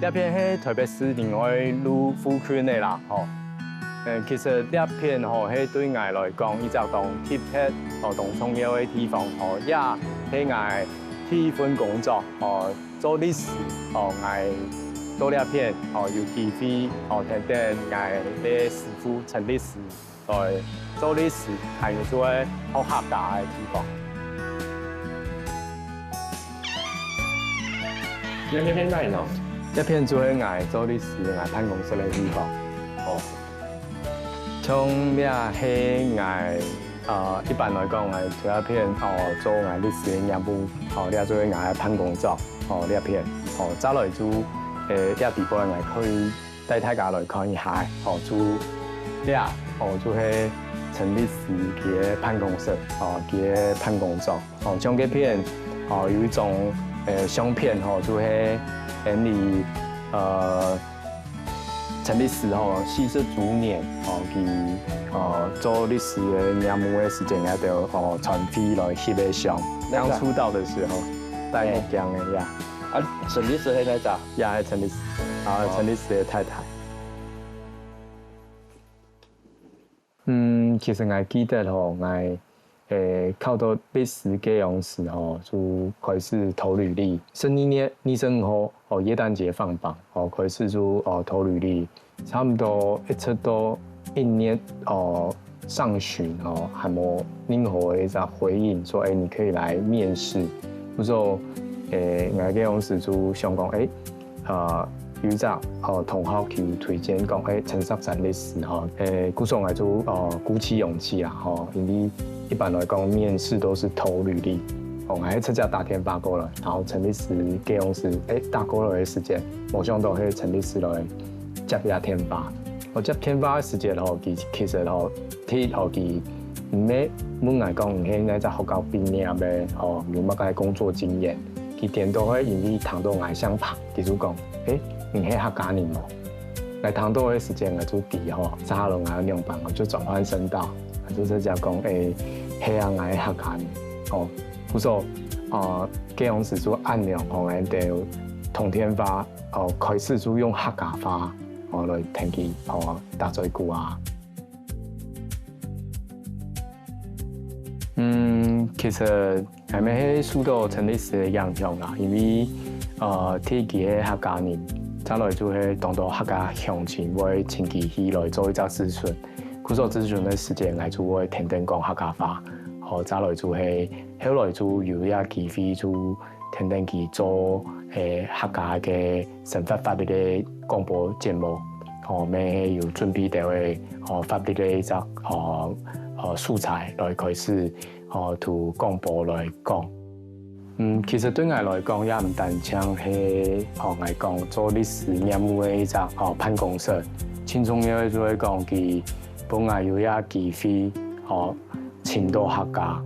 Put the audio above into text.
這片是台北市另外路附近的啦，其實這片是對我來講，伊就當特別當重要的地方，也是我第一份工作，做歷史，我做這片，有機會聽聽我的師傅陳律師來做歷史，還有做好客家的地方。這片哪裡呢？這片就是我做歷史我辦公室的地方。像這是我一般來講，我這片做我歷史的業務，這就是我辦公室，這片，早來就這地方我可以帶大家來看一下，就這就是陳律師佢的辦公室，佢的辦公室，像這片有一種相片，就是你陳律師40周年，佢做歷史的業務的時間，也就傳飛來翕個相。剛出道的時候，戴墨鏡的呀。陳律師係哪隻？也係陳律師，陳律師的太太。其實我記得我考到歷史教養時就開始投履歷。12生後耶誕節放榜，開始就投履歷，差不多出到1年上旬還沒任何一個回應，說你可以來面試。不過我教養時就想講有一個同學去推薦講陳錫纔律師故說我就鼓起勇氣啦因為一般來講面試都是投履歷，我還參加打電話過來，然後陳律師教養時打過來的時間，我想到係陳律師來接一下電話，我接電話的時間其實睇佢唔係本來講唔係那隻學校畢業嘅有乜個工作經驗，佢點都係因為談到我相拍，佢就講唔係客家人喎，來談到的時間我就記沙龍啊兩班我就轉換聲道，就是講係啊我係客家人不過教養時就按量我哋通電話開始就用客家話來聽佢打嘴鼓啊。其實係咪受到陳律師的影響啦？因為睇佢係客家人，再來就係當到客家鄉親會請佢起來做一隻諮詢。佢做諮詢的時間，我就會聽聽講客家話。再來就係後來就有一機會就聽聽佢做客家嘅生活法律嘅廣播節目，咩有準備到嘅法律嘅一隻素材來開始圖廣播來講。其實對我來講也唔單淨係我講做歷史業務嘅一隻辦公室，最重要嘅就係講佢本來有一機會請到客家。